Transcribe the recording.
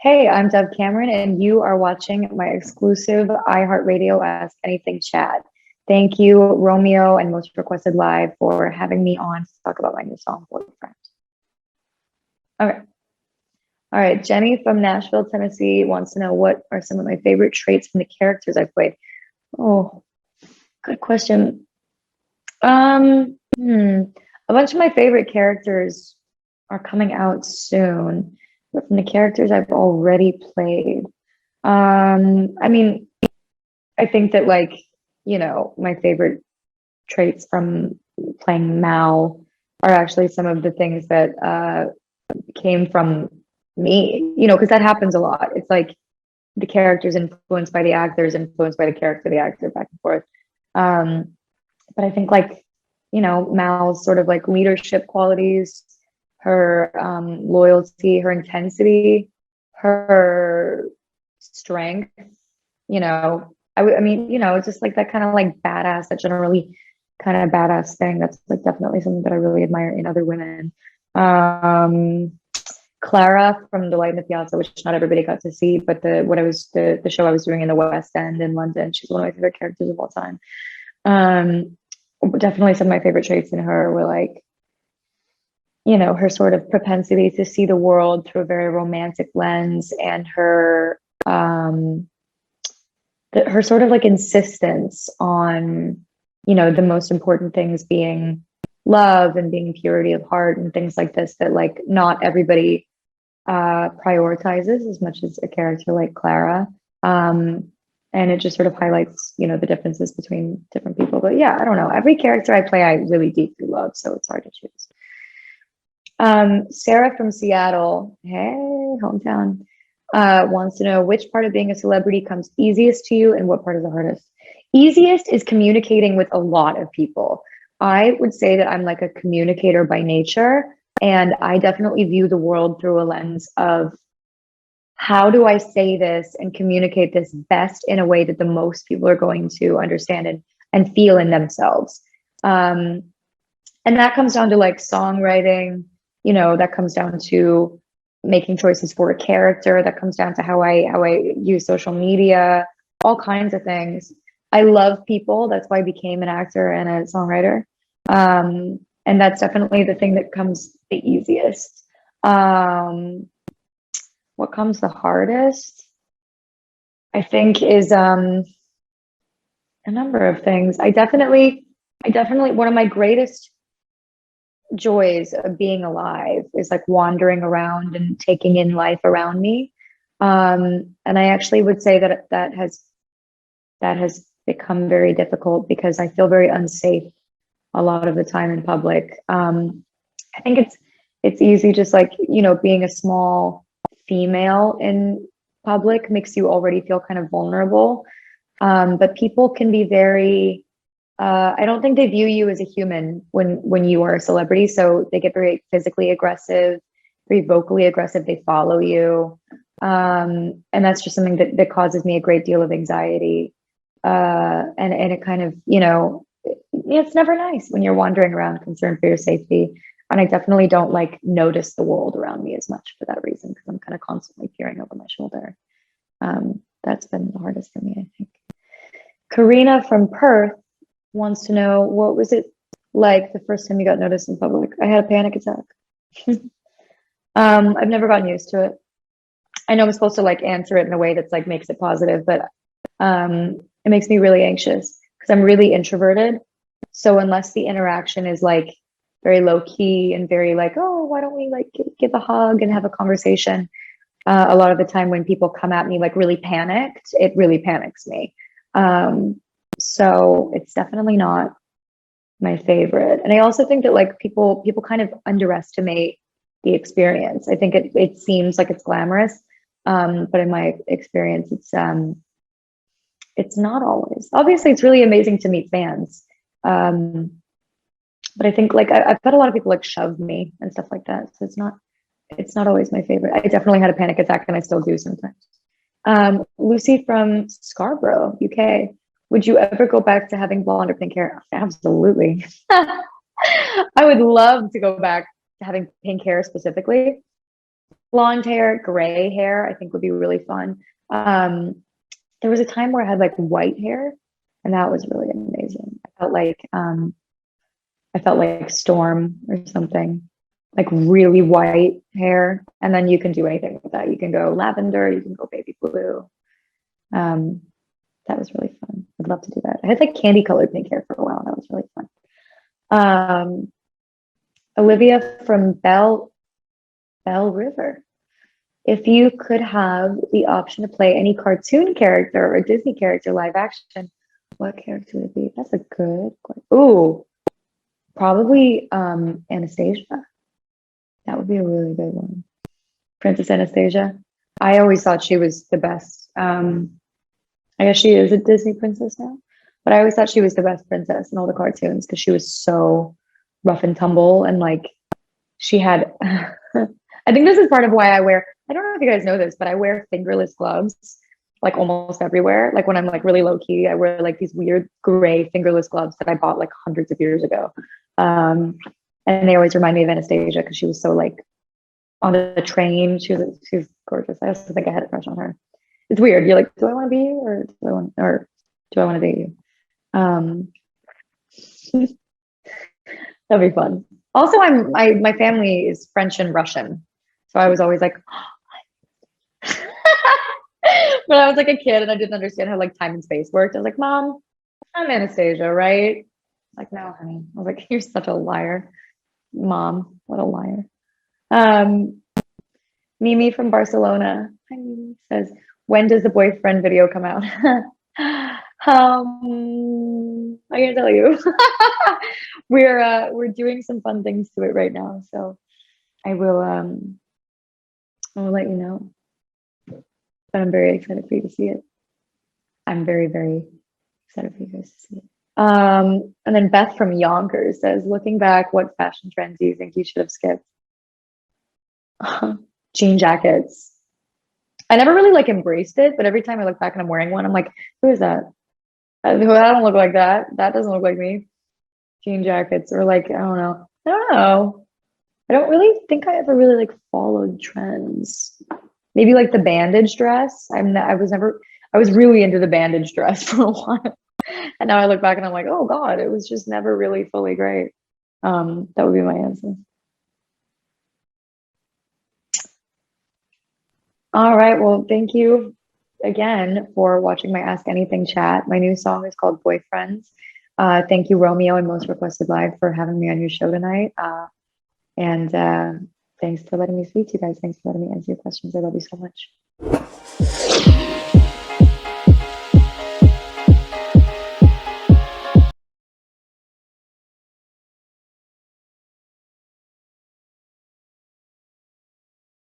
Hey, I'm Deb Cameron, and you are watching my exclusive iHeartRadio Ask Anything chat. Thank you, Romeo and Most Requested Live, for having me on to talk about my new song, Boyfriend. Okay. All right. Jenny from Nashville, Tennessee wants to know what are some of my favorite traits from the characters I've played. Oh, good question. A bunch of my favorite characters are coming out soon, but from the characters I've already played. I mean, I think that my favorite traits from playing Mal are actually some of the things that came from me, because that happens a lot. It's like the character's influenced by the actors, influenced by the character, the actor, back and forth. But I think Mal's sort of like leadership qualities, her loyalty, her intensity, her strength, it's just like that kind of like badass, that generally kind of badass thing. That's like definitely something that I really admire in other women. Clara from Delight in the Piazza, which not everybody got to see, but the show I was doing in the West End in London, she's one of my favorite characters of all time. Definitely some of my favorite traits in her were her sort of propensity to see the world through a very romantic lens, and her sort of like insistence on the most important things being love and being purity of heart and things like this, that like not everybody prioritizes as much as a character like Clara. And it just sort of highlights the differences between different people. But yeah, I don't know, every character I play I really deeply love, so it's hard to choose. Sarah from Seattle, hey, hometown, wants to know which part of being a celebrity comes easiest to you and what part is the hardest. Easiest is communicating with a lot of people. I would say that I'm like a communicator by nature, and I definitely view the world through a lens of how do I say this and communicate this best in a way that the most people are going to understand and feel in themselves. And that comes down to like songwriting, that comes down to making choices for a character, that comes down to how I use social media, all kinds of things. I love people. That's why I became an actor and a songwriter. And that's definitely the thing that comes the easiest. What comes the hardest, I think, is a number of things. I definitely, one of my greatest joys of being alive is like wandering around and taking in life around me. And I actually would say that has become very difficult because I feel very unsafe a lot of the time in public. I think it's easy, just like, being a small female in public makes you already feel kind of vulnerable. But people can be very, I don't think they view you as a human when you are a celebrity. So they get very physically aggressive, very vocally aggressive. They follow you. And that's just something that causes me a great deal of anxiety. And it kind of, it's never nice when you're wandering around concerned for your safety. And I definitely don't like notice the world around me as much for that reason, because I'm kind of constantly peering over my shoulder. That's been the hardest for me, I think. Karina from Perth wants to know, what was it like the first time you got noticed in public? I had a panic attack. I've never gotten used to it. I know I'm supposed to like answer it in a way that's like makes it positive, but it makes me really anxious because I'm really introverted. So unless the interaction is like very low key and very like, oh, why don't we like give a hug and have a conversation? A lot of the time when people come at me like really panicked, it really panics me. So it's definitely not my favorite. And I also think that like people kind of underestimate the experience. I think it seems like it's glamorous. But in my experience, it's not always. Obviously, it's really amazing to meet fans. But I think like I've had a lot of people like shove me and stuff like that. So it's not always my favorite. I definitely had a panic attack, and I still do sometimes. Lucy from Scarborough, UK. Would you ever go back to having blonde or pink hair? Absolutely. I would love to go back to having pink hair specifically. blonde hair, gray hair, I think would be really fun. There was a time where I had like white hair, and that was really amazing. I felt like Storm or something, like really white hair. And then you can do anything with that. You can go lavender, you can go baby blue. Um, that was really fun. I'd love to do that. I had like candy colored pink hair for a while. That was really fun. Olivia from Bell River. If you could have the option to play any cartoon character or Disney character live action, what character would it be? That's a good question. Ooh, probably Anastasia. That would be a really good one. Princess Anastasia. I always thought she was the best. I guess she is a Disney princess now, but I always thought she was the best princess in all the cartoons because she was so rough and tumble and like she had. I think this is part of why I wear. I don't know if you guys know this, but I wear fingerless gloves like almost everywhere. Like when I'm like really low key, I wear like these weird gray fingerless gloves that I bought like hundreds of years ago. And they always remind me of Anastasia because she was so like on the train. She was gorgeous. I also think I had a crush on her. It's weird. You're like, do I want to be you or do I want to date you? That'd be fun. Also, my family is French and Russian, so I was always like, when I was like a kid and I didn't understand how like time and space worked. I was like, Mom, I'm Anastasia, right? Like, no, honey. I was like, you're such a liar, Mom. What a liar. Um, Mimi from Barcelona, hi, Mimi, says, when does the boyfriend video come out? I can't tell you. We're doing some fun things to it right now, so I will let you know. But I'm very excited for you to see it. I'm very, very excited for you guys to see it. And then Beth from Yonkers says, looking back, what fashion trends do you think you should have skipped? Jean jackets. I never really like embraced it, but every time I look back and I'm wearing one, I'm like, who is that? I don't look like that. That doesn't look like me. Jean jackets, or like, I don't know. I don't know. I don't really think I ever really like followed trends. Maybe like the bandage dress. I was really into the bandage dress for a while. And now I look back and I'm like, oh God, it was just never really fully great. That would be my answer. All right. Well, thank you again for watching my Ask Anything chat. My new song is called Boyfriends. Thank you, Romeo and Most Requested Live, for having me on your show tonight. And thanks for letting me speak to you guys. Thanks for letting me answer your questions. I love you so much.